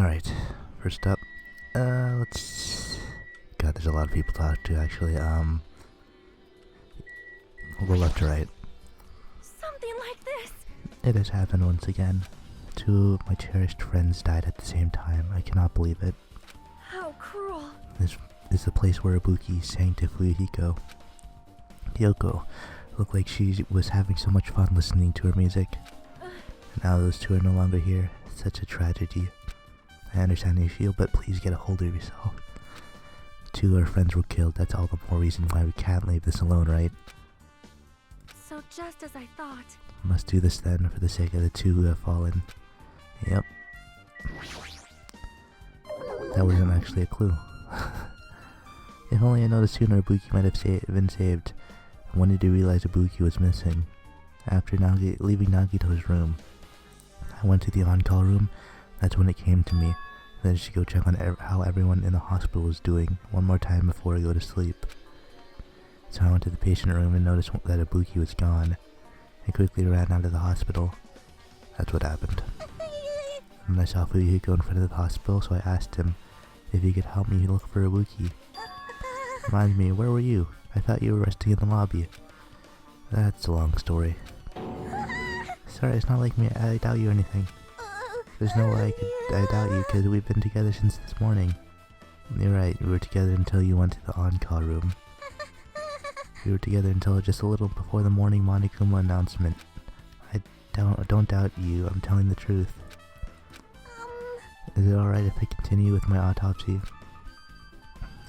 Alright, first up, let's... God, there's a lot of people to talk to, actually. We'll go left to right. Something like this! It has happened once again. Two of my cherished friends died at the same time. I cannot believe it. How cruel. This is the place where Ibuki sang to Fuyuhiko. Kyoko looked like she was having so much fun listening to her music. Now those two are no longer here. It's such a tragedy. I understand how you feel, but please get a hold of yourself. Two of our friends were killed. That's all the more reason why we can't leave this alone, right? So just as I thought. Must do this then, for the sake of the two who have fallen. Yep. That wasn't actually a clue. If only I noticed sooner, Ibuki might have been saved. When did you realize Ibuki was missing? After leaving Nagito's room. I went to the on-call room. That's when it came to me. Then I should go check on how everyone in the hospital was doing one more time before I go to sleep. So I went to the patient room and noticed that Ibuki was gone. I quickly ran out of the hospital. That's what happened. And I saw Fuyuhiko in front of the hospital, so I asked him if he could help me look for Ibuki. Remind me, where were you? I thought you were resting in the lobby. That's a long story. Sorry, it's not like me. I doubt you or anything. There's no way I doubt you, because we've been together since this morning. You're right, we were together until you went to the on-call room. We were together until just a little before the morning Monokuma announcement. I don't doubt you, I'm telling the truth. Is it alright if I continue with my autopsy?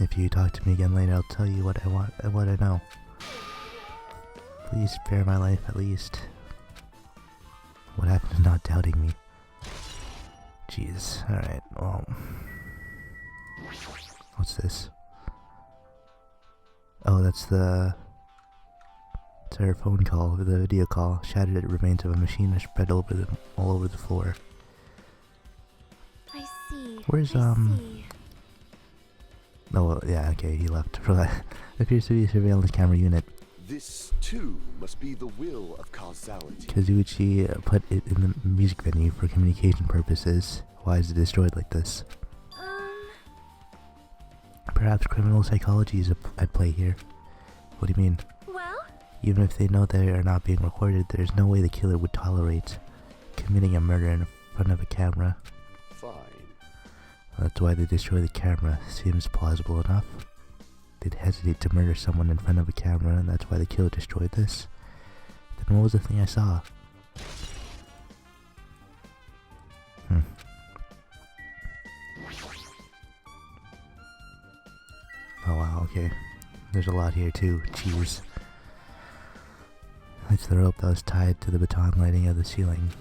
If you talk to me again later, I'll tell you what I know. Please spare my life at least. What happened to not doubting me? Jeez, alright, well... What's this? Oh, that's her phone call, the video call. Shattered remains of a machine are spread all over the floor. I see. Where's, I see. Oh, yeah, okay, he left. Appears to be a surveillance camera unit. This, too, must be the will of causality. Kazuichi put it in the music venue for communication purposes. Why is it destroyed like this? Perhaps criminal psychology is at play here. What do you mean? Well? Even if they know they are not being recorded, there's no way the killer would tolerate committing a murder in front of a camera. Fine. That's why they destroy the camera. Seems plausible enough. They'd hesitate to murder someone in front of a camera, and that's why the killer destroyed this. Then what was the thing I saw? Oh wow, okay. There's a lot here too. Jeez. It's the rope that was tied to the baton lighting of the ceiling.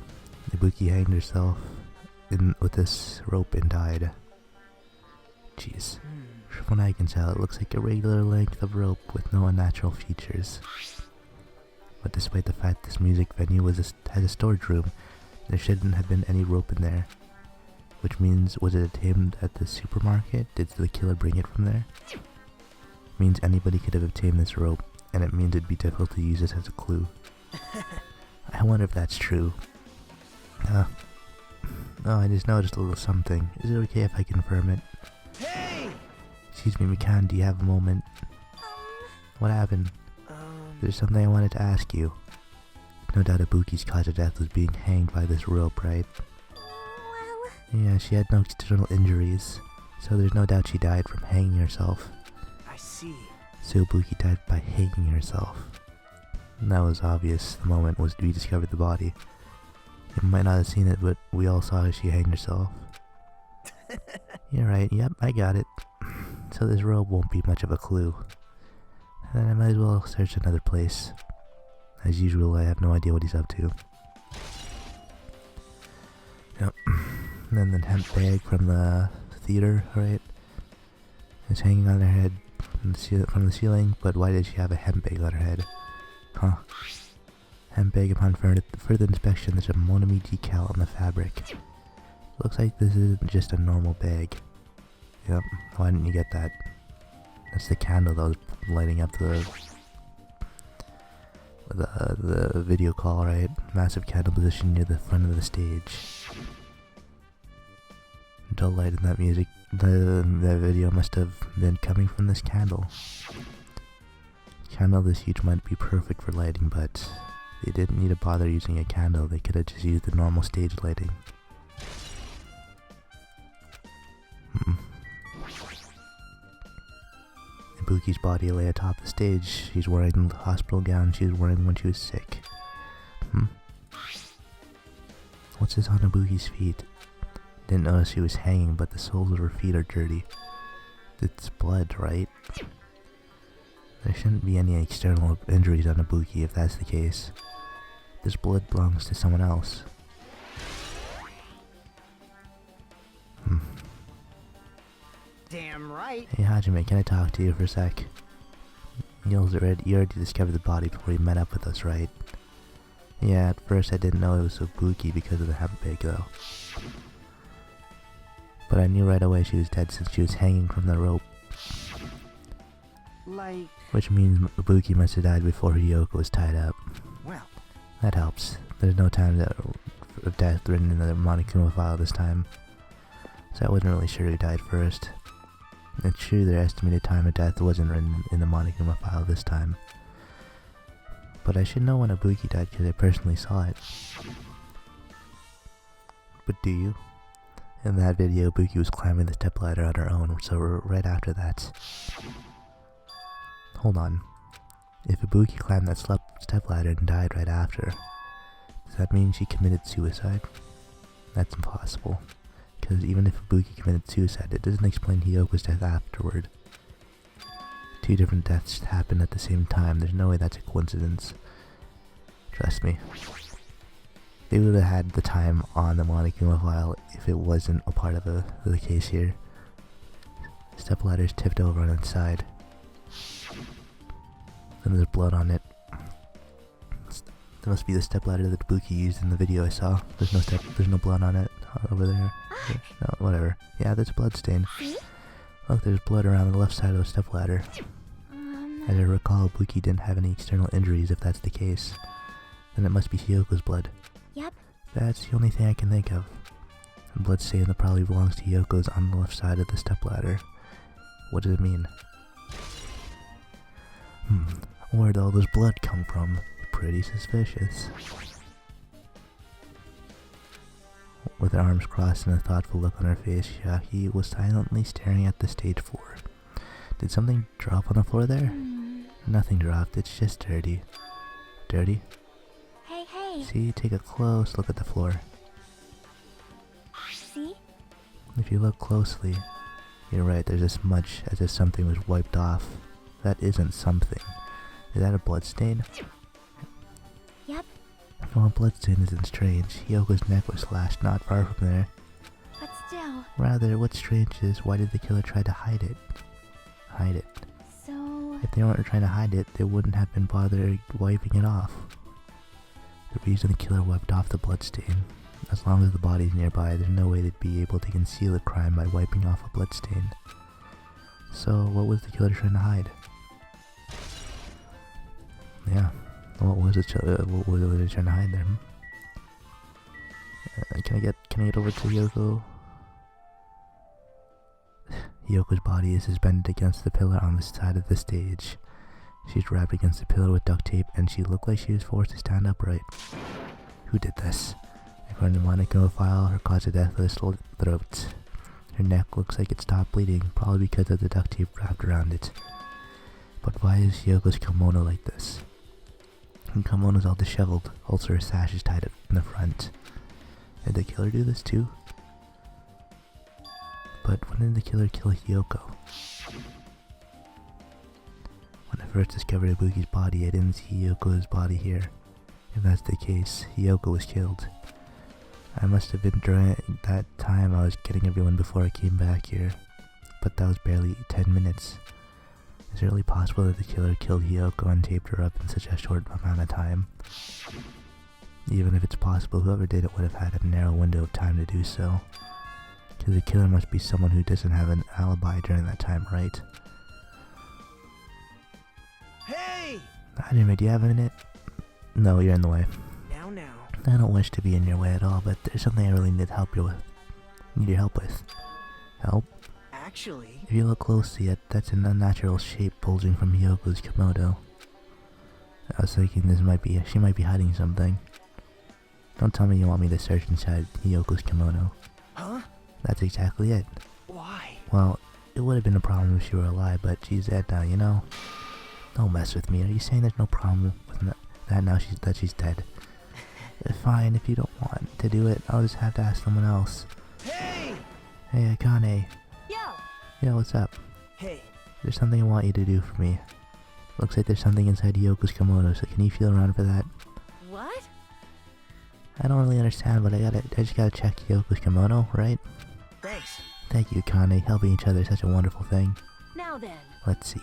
Ibuki hanged herself with this rope and died. Jeez. From what I can tell, it looks like a regular length of rope with no unnatural features. But despite the fact this music venue had a storage room, there shouldn't have been any rope in there. Which means, was it obtained at the supermarket? Did the killer bring it from there? Means anybody could have obtained this rope, and it means it'd be difficult to use this as a clue. I wonder if that's true. Oh, I just noticed a little something. Is it okay if I confirm it? Hey! Excuse me, Mikan, do you have a moment? What happened? There's something I wanted to ask you. No doubt Ibuki's cause of death was being hanged by this rope, right? Well... Yeah, she had no external injuries, so there's no doubt she died from hanging herself. I see. So Ibuki died by hanging herself. And that was obvious the moment we discovered the body. You might not have seen it, but we all saw how she hanged herself. You're right, yep, I got it. So this rope won't be much of a clue. And I might as well search another place. As usual, I have no idea what he's up to. Yep. And then the hemp bag from the theater, right? Is hanging on her head from the ceiling, but why did she have a hemp bag on her head? Huh. Hemp bag. Upon further inspection, there's a Monami decal on the fabric. Looks like this isn't just a normal bag. Yep, why didn't you get that? That's the candle that was lighting up the video call, right? Massive candle position near the front of the stage. dull light in that music. That video must have been coming from this candle. Candle this huge might be perfect for lighting, but they didn't need to bother using a candle. They could have just used the normal stage lighting. Ibuki's body lay atop the stage. She's wearing the hospital gown she was wearing when she was sick. What's this on Ibuki's feet? Didn't notice she was hanging, but the soles of her feet are dirty. It's blood, right? There shouldn't be any external injuries on Ibuki if that's the case. This blood belongs to someone else. Damn right. Hey Hajime, can I talk to you for a sec? You already discovered the body before you met up with us, right? Yeah, at first I didn't know it was Ibuki because of the hemp pig though. But I knew right away she was dead since she was hanging from the rope. Like... Which means Ibuki must have died before Hiyoko was tied up. Well... That helps. There's no time of death written in the Monokuma file this time. So I wasn't really sure who died first. It's true their estimated time of death wasn't written in the Monokuma file this time. But I should know when Ibuki died because I personally saw it. But do you? In that video, Ibuki was climbing the stepladder on her own, so right after that... Hold on. If Ibuki climbed that stepladder and died right after, does that mean she committed suicide? That's impossible. Because even if Ibuki committed suicide, it doesn't explain Hiyoko's death afterward. Two different deaths happened at the same time. There's no way that's a coincidence. Trust me. They would have had the time on the Monokuma file if it wasn't a part of the case here. Stepladder's tipped over on its side. And there's blood on it. That must be the stepladder that Ibuki used in the video I saw. There's no blood on it over there. No, whatever. Yeah, there's a blood stain. Look, there's blood around the left side of the stepladder. As I recall, Ibuki didn't have any external injuries if that's the case. Then it must be Hiyoko's blood. Yep. That's the only thing I can think of. The blood stain that probably belongs to Hiyoko's on the left side of the stepladder. What does it mean? Where'd all this blood come from? Pretty suspicious. With her arms crossed and a thoughtful look on her face, Shiaki was silently staring at the stage floor. Did something drop on the floor there? Nothing dropped, it's just dirty. Dirty? Hey. See, take a close look at the floor. See? If you look closely, you're right, there's a smudge as if something was wiped off. That isn't something. Is that a bloodstain? Yep. Well, a bloodstain isn't strange. Hiyoko's neck was slashed not far from there. But still. Rather, what's strange is why did the killer try to hide it? Hide it. So... If they weren't trying to hide it, they wouldn't have been bothered wiping it off. The reason the killer wiped off the bloodstain. As long as the body's nearby, there's no way they'd be able to conceal a crime by wiping off a bloodstain. So, what was the killer trying to hide? Yeah, what was it trying to hide there? Can I get over to Hiyoko? Hiyoko's body is suspended against the pillar on the side of the stage. She's wrapped against the pillar with duct tape, and she looked like she was forced to stand upright. Who did this? According to Monokuma file, her cause of death was slit throat. Her neck looks like it stopped bleeding, probably because of the duct tape wrapped around it. But why is Hiyoko's kimono like this? Her kimono's all disheveled, also her sash is tied up in the front. Did the killer do this too? But when did the killer kill Hiyoko? When I first discovered Ibuki's body, I didn't see Hiyoko's body here. If that's the case, Hiyoko was killed. I must have been during that time I was getting everyone before I came back here. But that was barely 10 minutes. Is it really possible that the killer killed Hiyoko and taped her up in such a short amount of time? Even if it's possible, whoever did it would have had a narrow window of time to do so. Because the killer must be someone who doesn't have an alibi during that time, right? Hey! Hajime, do you have a minute? No, you're in the way. Now. I don't wish to be in your way at all, but there's something I really need your help with. Help? Actually, If you look closely, that's an unnatural shape bulging from Hiyoko's kimono. I was thinking she might be hiding something. Don't tell me you want me to search inside Hiyoko's kimono. huh? That's exactly it. Why? Well, it would have been a problem if she were alive, but she's dead now, you know? Don't mess with me. Are you saying there's no problem with that now that she's dead? Fine, if you don't want to do it, I'll just have to ask someone else. Hey! Hey, Akane. Yo! Yo, what's up? Hey, There's something I want you to do for me. Looks like there's something inside Yoko's kimono, so can you feel around for that? What? I don't really understand, but I just gotta check Yoko's kimono, right? thanks. Thank you, Akane. Helping each other is such a wonderful thing. Now then. Let's see.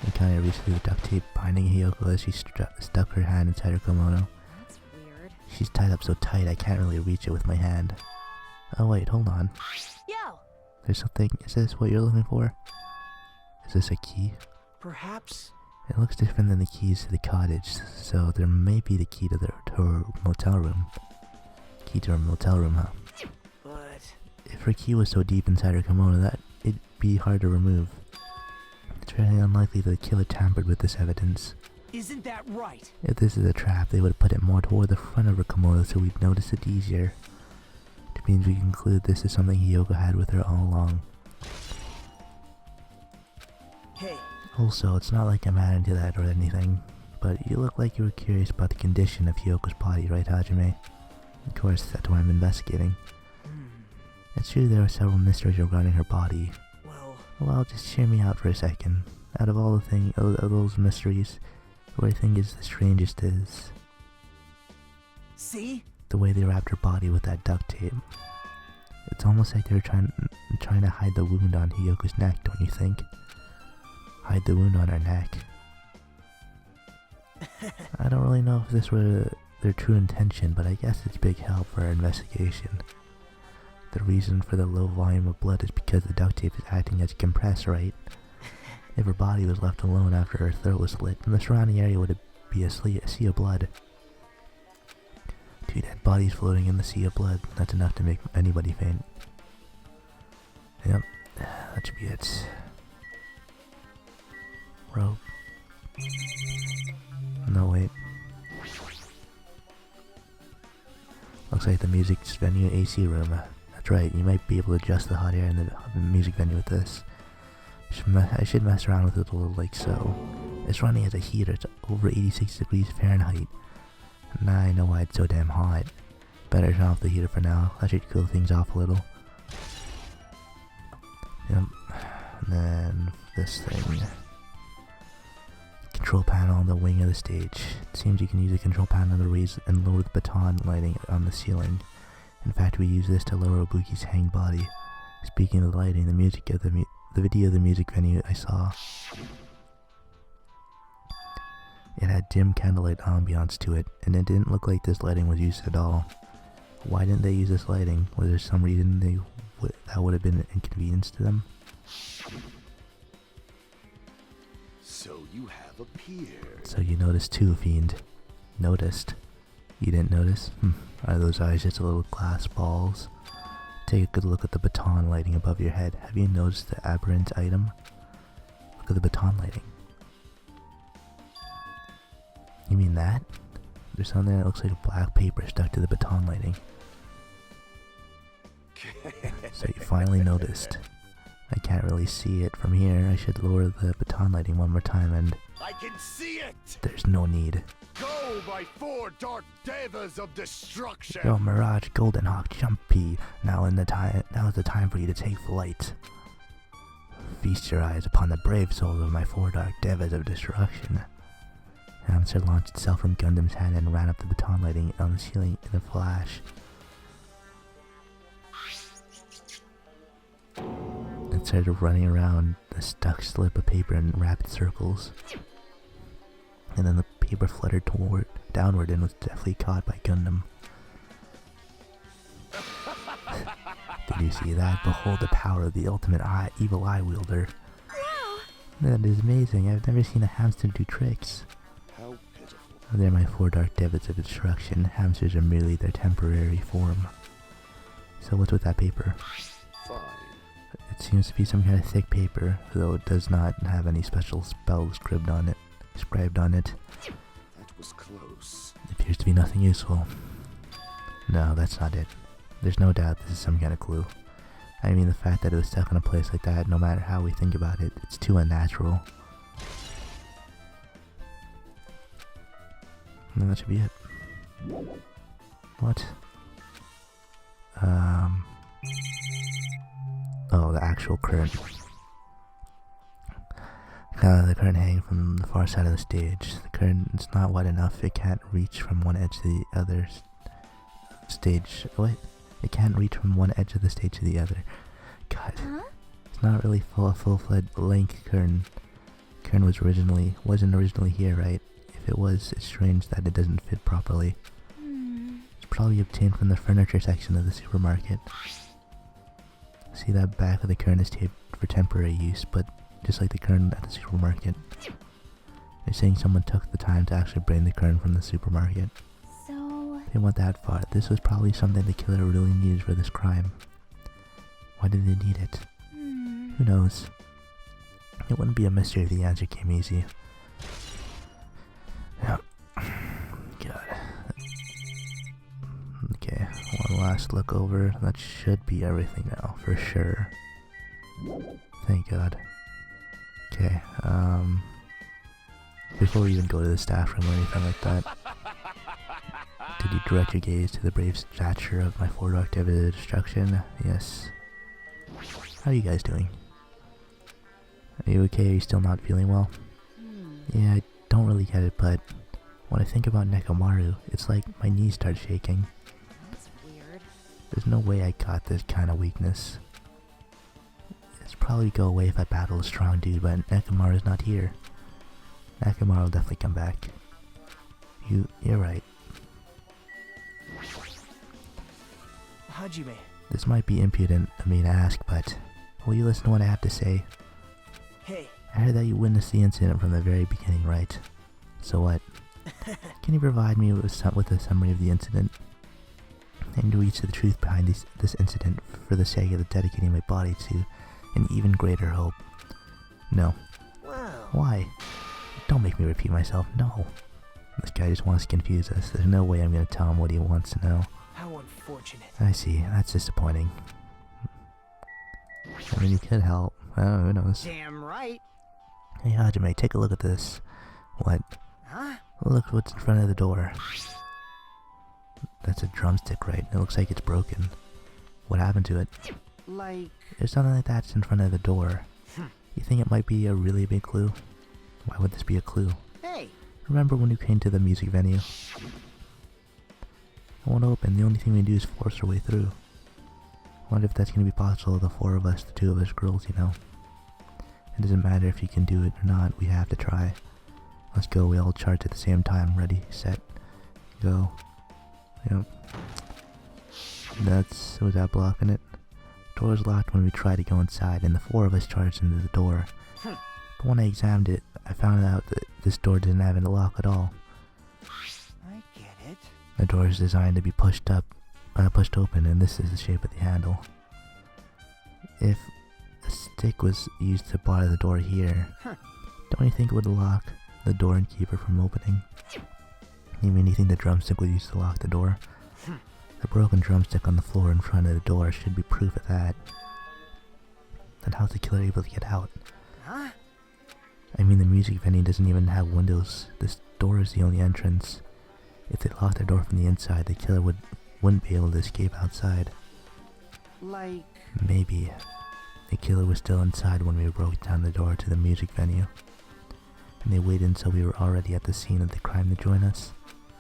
Akane reached through the duct tape binding Hiyoko as she stuck her hand inside her kimono. That's weird. She's tied up so tight I can't really reach it with my hand. Oh wait, hold on. Yo! There's something. Is this what you're looking for? Is this a key? Perhaps. It looks different than the keys to the cottage, so there may be the key to her motel room. Key to her motel room, huh? But If her key was so deep inside her kimono, that it'd be hard to remove. It's very unlikely that the killer tampered with this evidence. isn't that right? If this is a trap, they would have put it more toward the front of her kimono so we'd notice it easier. It means we conclude this is something Hiyoko had with her all along. Hey, Also, it's not like I'm mad into that or anything, but you look like you were curious about the condition of Hiyoko's body, right, Hajime? Of course, that's what I'm investigating. It's true there are several mysteries regarding her body. Well, just hear me out for a second. Out of all of those mysteries, what I think is the strangest is see? the way they wrapped her body with that duct tape. It's almost like they're trying to hide the wound on Hiyoko's neck, don't you think? Hide the wound on her neck. I don't really know if this were their true intention, but I guess it's big help for our investigation. The reason for the low volume of blood is because the duct tape is acting as a compressor, right? If her body was left alone after her throat was slit, then the surrounding area would be a sea of blood. 2 dead bodies floating in the sea of blood. That's enough to make anybody faint. Yep, that should be it. Rope. No, wait. Looks like the music venue AC room. That's right, you might be able to adjust the hot air in the music venue with this. I should mess around with it a little like so. It's running as a heater, it's over 86 degrees Fahrenheit. Now I know why it's so damn hot. Better turn off the heater for now, that should cool things off a little. Yep, and then this thing. Control panel on the wing of the stage. It seems you can use the control panel to raise and lower the baton lighting on the ceiling. In fact, we use this to lower Ibuki's hanged body. Speaking of the lighting, the video of the music venue I saw, it had dim candlelight ambiance to it, and it didn't look like this lighting was used at all. Why didn't they use this lighting? Was there some reason that would have been an inconvenience to them? So you have appeared. So you noticed too, Fiend. Noticed? You didn't notice? Are those eyes just little glass balls? Take a good look at the baton lighting above your head. Have you noticed the aberrant item? Look at the baton lighting. You mean that? There's something that looks like black paper stuck to the baton lighting. So you finally noticed. I can't really see it from here. I should lower the baton lighting one more time and... I can see it! There's no need. Go, my 4 dark devas of destruction! Yo, Mirage, Golden Hawk, Jumpy. Now is the time for you to take flight. Feast your eyes upon the brave souls of my 4 dark devas of destruction. Hamster launched itself from Gundam's hand and ran up the baton lighting on the ceiling in a flash. It started running around the stuck slip of paper in rapid circles. And then the paper fluttered downward and was deftly caught by Gundam. Did you see that? Behold the power of the ultimate evil eye wielder. Wow! That is amazing. I've never seen a hamster do tricks. How pitiful. They're my 4 dark devas of destruction. Hamsters are merely their temporary form. So what's with that paper? Fine. seems to be some kind of thick paper, though it does not have any special spells scribbled on it. That was close. It appears to be nothing useful. No, that's not it. There's no doubt this is some kind of clue. I mean, the fact that it was stuck in a place like that, no matter how we think about it, it's too unnatural. And that should be it. What? Oh, the actual current. The current hanging from the far side of the stage. The current is not wide enough. It can't reach from one edge to the other stage. What? It can't reach from one edge of the stage to the other. God. Huh? It's not really full-fledged length curtain. Curtain wasn't originally here, right? If it was, it's strange that it doesn't fit properly. It's probably obtained from the furniture section of the supermarket. See, that back of the curtain is taped for temporary use, but just like the curtain at the supermarket. They're saying someone took the time to actually bring the curtain from the supermarket. So... They went that far. This was probably something the killer really needed for this crime. Why did they need it? Who knows? It wouldn't be a mystery if the answer came easy. Yep. God. Okay, one last look over. That should be everything now, for sure. Thank God. Okay, before we even go to the staff room or anything like that, did you direct your gaze to the brave stature of my four activity of destruction? Yes. How are you guys doing? Are you okay? Are you still not feeling well? Yeah, I don't really get it, but when I think about Nekomaru, it's like my knees start shaking. That's weird. There's no way I got this kind of weakness. It's probably go away if I battle a strong dude, but Nekomaru's not here. Nekomaru will definitely come back. You're right. Hajime. This might be impudent of me to ask, but will you listen to what I have to say? Hey. I heard that you witnessed the incident from the very beginning, right? So what? Can you provide me with a summary of the incident? And to reach the truth behind this incident for the sake of dedicating my body to an even greater hope. No. Wow. Why? Don't make me repeat myself. No. This guy just wants to confuse us. There's no way I'm going to tell him what he wants to know. How unfortunate. I see. That's disappointing. I mean, you could help. Oh, who knows? Damn right. Hey, Hajime, take a look at this. What? Huh? Look what's in front of the door. That's a drumstick, right? It looks like it's broken. What happened to it? Like... There's something like that's in front of the door. You think it might be a really big clue? Why would this be a clue? Hey. Remember when you came to the music venue? It won't open. The only thing we do is force our way through. I wonder if that's going to be possible, the four of us, the two of us girls, you know. It doesn't matter if you can do it or not, we have to try. Let's go, we all charge at the same time. Ready, set, go. Yep. Was that blocking it? The door was locked when we tried to go inside, and the four of us charged into the door. But when I examined it, I found out that this door didn't have a lock at all. I get it. The door is designed to be pushed open, and this is the shape of the handle. If a stick was used to bar the door here, don't you think it would lock the door and keep it from opening? You mean you think the drumstick was used to lock the door? The broken drumstick on the floor in front of the door should be proof of that. Then how's the killer able to get out? Huh? I mean, the music venue doesn't even have windows. This door is the only entrance. If they locked the door from the inside, the killer wouldn't be able to escape outside. Like... Maybe. The killer was still inside when we broke down the door to the music venue. And they waited until we were already at the scene of the crime to join us.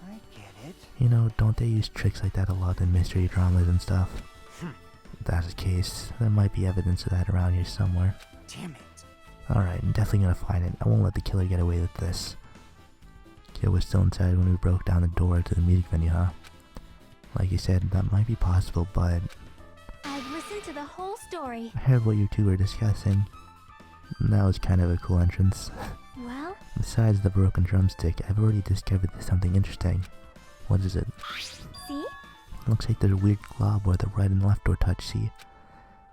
I get it. You know, don't they use tricks like that a lot in mystery dramas and stuff? If that's the case, there might be evidence of that around here somewhere. Damn it. Alright, I'm definitely gonna find it. I won't let the killer get away with this. Killer was still inside when we broke down the door to the music venue, huh? Like you said, that might be possible, but... I've listened to the whole story. I heard what you two were discussing. That was kind of a cool entrance. Well? Besides the broken drumstick, I've already discovered something interesting. What is it? See? Looks like there's a weird glob where the right and left door touch, see?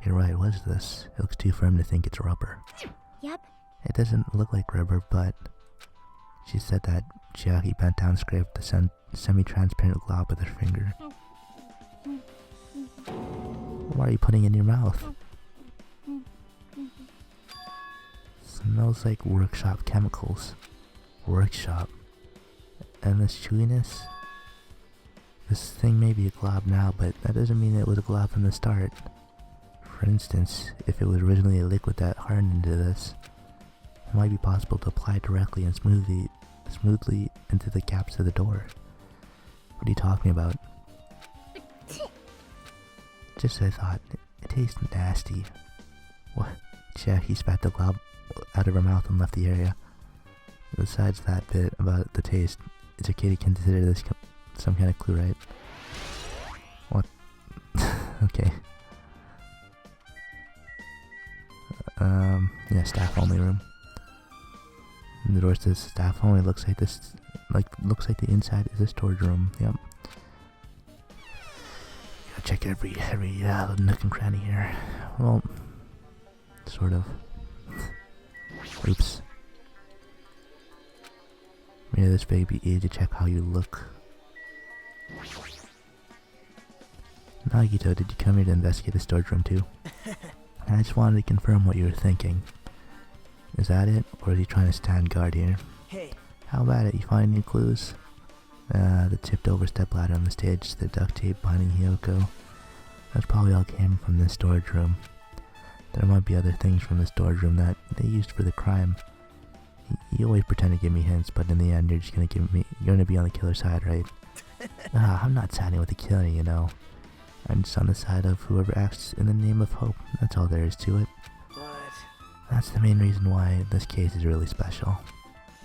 You're right, what is this? It looks too firm to think it's rubber. Yep. It doesn't look like rubber, but she said that Chiaki bent down and scraped the semi-transparent glob with her finger. What are you putting in your mouth? Smells like workshop chemicals. Workshop. And this chewiness? This thing may be a glob now, but that doesn't mean it was a glob from the start. For instance, if it was originally a liquid that hardened into this, it might be possible to apply it directly and smoothly into the gaps of the door. What are you talking about? Just as I thought, it tastes nasty. What? Chiaki spat the glob out of her mouth and left the area. Besides that bit about the taste, it's okay to consider this some kind of clue, right? What? Okay. Yeah, staff only room. And the door says staff only. Looks like the inside is a storage room. Yep. Gotta check every nook and cranny here. Well, sort of. Oops. Yeah, this baby easy to check how you look. Nagito, did you come here to investigate the storage room too? I just wanted to confirm what you were thinking. Is that it? Or is he trying to stand guard here? Hey. How about it? You find any clues? The tipped over stepladder on the stage, the duct tape binding Hiyoko. That's probably all came from this storage room. There might be other things from the storage room that they used for the crime. You always pretend to give me hints, but in the end you're just you're gonna be on the killer's side, right? I'm not siding with the killer, you know. I'm just on the side of whoever acts in the name of hope. That's all there is to it. But... That's the main reason why this case is really special.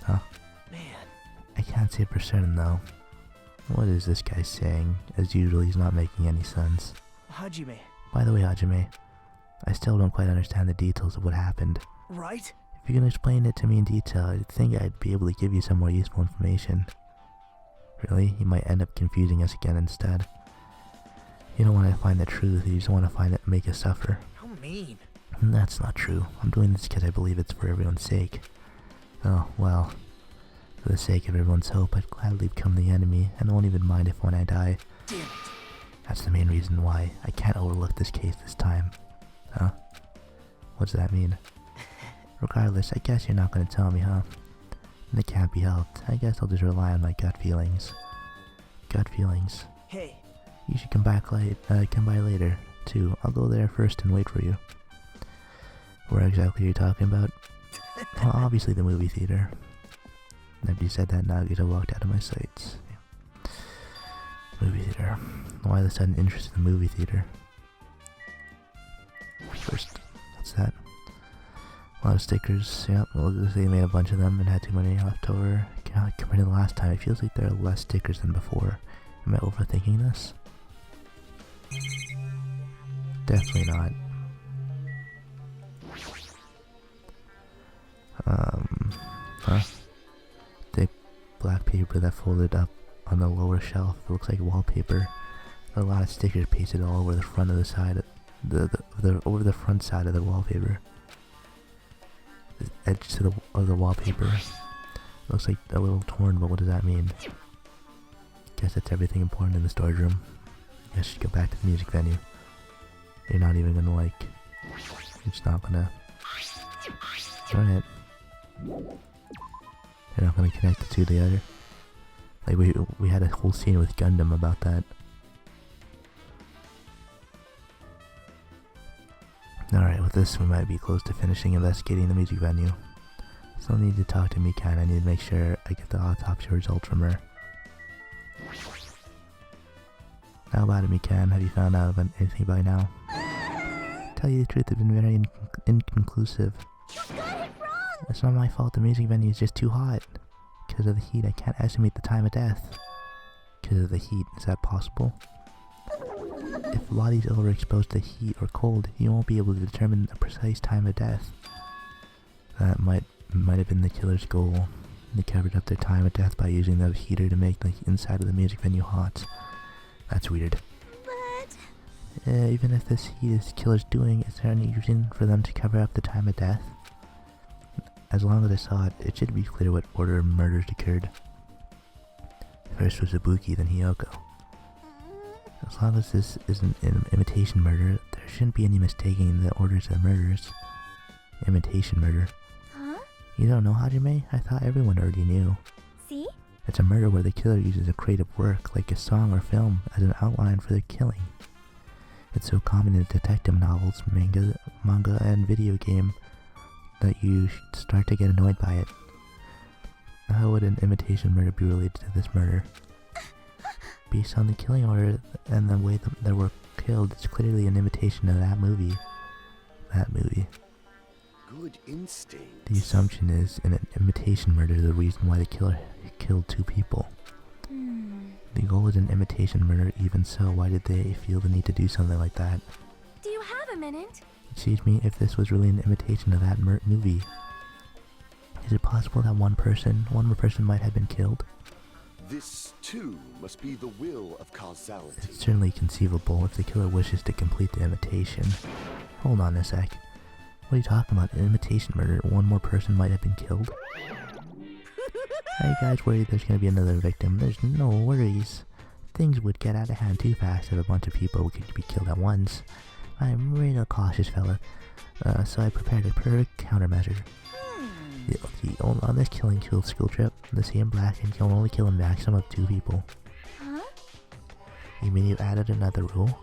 Huh? Man. I can't say for certain though. What is this guy saying? As usual, he's not making any sense. Hajime. By the way, Hajime, I still don't quite understand the details of what happened. Right? If you can explain it to me in detail, I'd think I'd be able to give you some more useful information. Really? You might end up confusing us again instead. You don't want to find the truth, you just want to find it and make us suffer. How mean. That's not true. I'm doing this because I believe it's for everyone's sake. Oh, well. For the sake of everyone's hope, I'd gladly become the enemy, and I won't even mind if when I die. Damn it. That's the main reason why I can't overlook this case this time. Huh? What does that mean? Regardless, I guess you're not going to tell me, huh? And it can't be helped. I guess I'll just rely on my gut feelings. Gut feelings. Hey. You should come by later, too. I'll go there first and wait for you. Where exactly are you talking about? Well, obviously the movie theater. After you said that, Nagito walked out of my sights. Yeah. Movie theater. Why the sudden interest in the movie theater? First, what's that? A lot of stickers. Yep, well, they made a bunch of them and had too many left over. God, compared to the last time, it feels like there are less stickers than before. Am I overthinking this? Definitely not. Huh? Thick black paper that folded up on the lower shelf. It looks like wallpaper. A lot of stickers pasted all over the front of the side, over the front side of the wallpaper. The edge of the wallpaper. Looks like a little torn, but what does that mean? Guess that's everything important in the storage room. Guess you should go back to the music venue. You're not even gonna you're just not gonna. Alright. You're not gonna connect the two together. Like we had a whole scene with Gundam about that. Alright, with this we might be close to finishing investigating the music venue. Still need to talk to Mikan. I need to make sure I get the autopsy results from her. How about it, Mikan? Have you found out about anything by now? Tell you the truth, it's been very inconclusive. You got it wrong! It's not my fault, the music venue is just too hot. Because of the heat, I can't estimate the time of death. Because of the heat, is that possible? If a body's overexposed to heat or cold, you won't be able to determine the precise time of death. That might have been the killer's goal. They covered up their time of death by using the heater to make the inside of the music venue hot. That's weird. But... Even if this killer's doing, is there any reason for them to cover up the time of death? As long as I saw it, it should be clear what order of murders occurred. First was Ibuki, then Hiyoko. As long as this isn't an imitation murder, there shouldn't be any mistaking the orders of murders. Imitation murder. Huh? You don't know, Hajime? I thought everyone already knew. See? It's a murder where the killer uses a creative work, like a song or film, as an outline for their killing. It's so common in detective novels, manga, and video game that you start to get annoyed by it. How would an imitation murder be related to this murder? Based on the killing order and the way they were killed, it's clearly an imitation of that movie. Good instinct. The assumption is, in an imitation murder, the reason why the killer killed two people. The goal is an imitation murder, even so, why did they feel the need to do something like that? Do you have a minute? Excuse me, if this was really an imitation of that movie, is it possible that one more person might have been killed? This, too, must be the will of causality. It's certainly conceivable if the killer wishes to complete the imitation. Hold on a sec. What are you talking about? An imitation murder? One more person might have been killed? Are you guys worried there's gonna be another victim? There's no worries. Things would get out of hand too fast if a bunch of people could be killed at once. I'm a real cautious fella, so I prepared a perfect countermeasure. On this killing school trip, the same Blacken can only kill a maximum of 2 people. Huh? You mean you added another rule?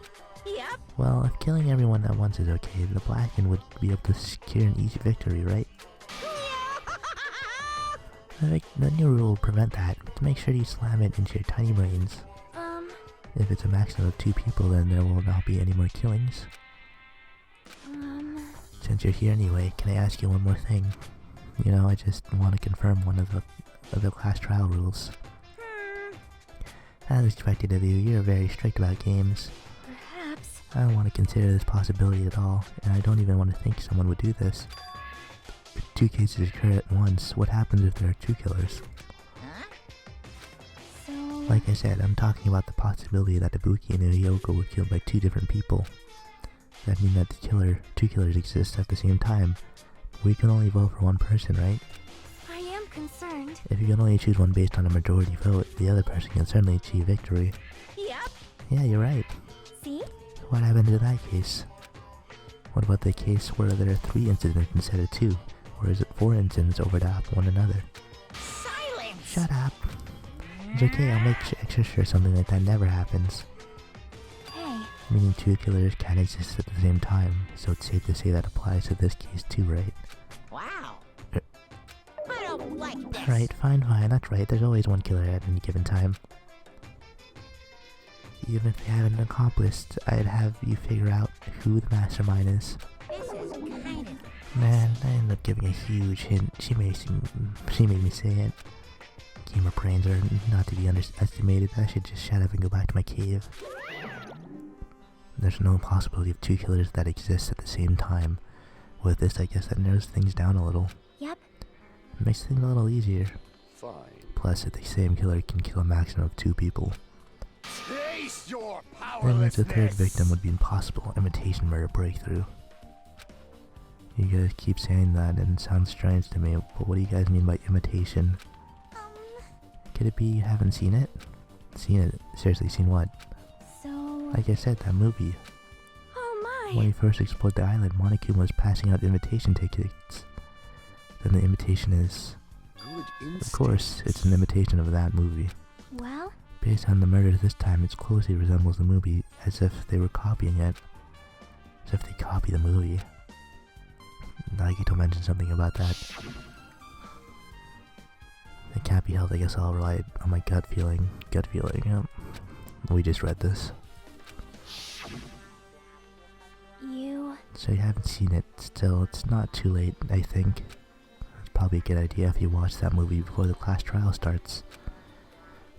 Yep. Well, if killing everyone at once is okay, the Blacken would be able to secure an easy victory, right? The new rule will prevent that. To make sure you slam it into your tiny brains. If it's a maximum of 2 people, then there will not be any more killings. Since you're here anyway, can I ask you one more thing? You know, I just want to confirm one of the class trial rules. As expected of you, you're very strict about games. Perhaps. I don't want to consider this possibility at all, and I don't even want to think someone would do this. If 2 cases occur at once, what happens if there are 2 killers? So... Like I said, I'm talking about the possibility that Ibuki and Hiyoko were killed by 2 different people. That means that 2 killers exist at the same time. We can only vote for one person, right? I am concerned. If you can only choose one based on a majority vote, the other person can certainly achieve victory. Yep. Yeah, you're right. See? What happened to that case? What about the case where there are 3 incidents instead of 2? Or is it 4 incidents overlap one another? Silence! Shut up. It's okay, I'll make extra sure something like that never happens. Hey. Meaning 2 killers can't exist at the same time, so it's safe to say that applies to this case too, right? Wow. I don't like this. Right, fine, that's right, there's always 1 killer at any given time. Even if you haven't accomplished, I'd have you figure out who the mastermind is. This is kind of... Man, I ended up giving a huge hint. She made me say it. Gamer brains are not to be underestimated. I should just shut up and go back to my cave. There's no possibility of 2 killers that exist at the same time. With this, I guess that narrows things down a little. Yep. It makes things a little easier. Fine. Plus, if the same killer can kill a maximum of 2 people, Taste your that means the 3rd powerlessness. victim would be impossible. Imitation murder breakthrough. You guys keep saying that and it sounds strange to me, but what do you guys mean by imitation? Could it be you haven't seen it? Seen it? Seriously, seen what? So... Like I said, that movie. Oh When my. he first explored the island, Monokuma was passing out invitation tickets. Then the invitation is... Good Of instinct. course, it's an imitation of that movie. Well, Based on the murders this time, it closely resembles the movie, as if they were copying it. As if they copy the movie. Nagito mentioned something about that. It can't be helped, I guess I'll rely on my gut feeling. Yep. We just read this. you... So you haven't seen it still, it's not too late, I think. It's probably a good idea if you watch that movie before the class trial starts.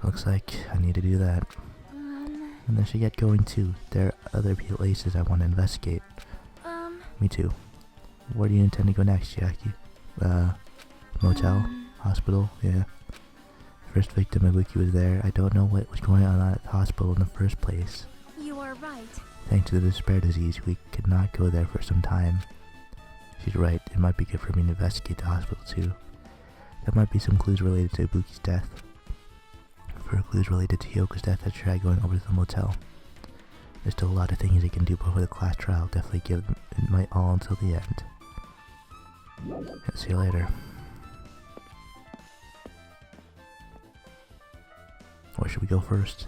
Looks like I need to do that. And I should get going too. There are other places I want to investigate. Me too. Where do you intend to go next, Jackie? Motel? Hospital? Yeah. First victim Ibuki was there. I don't know what was going on at the hospital in the first place. You are right. Thanks to the despair disease, we could not go there for some time. She's right, it might be good for me to investigate the hospital too. There might be some clues related to Ibuki's death. For clues related to Hyoko's death, I tried going over to the motel. There's still a lot of things I can do before the class trial. Definitely give it my all until the end. See you later. Where should we go first?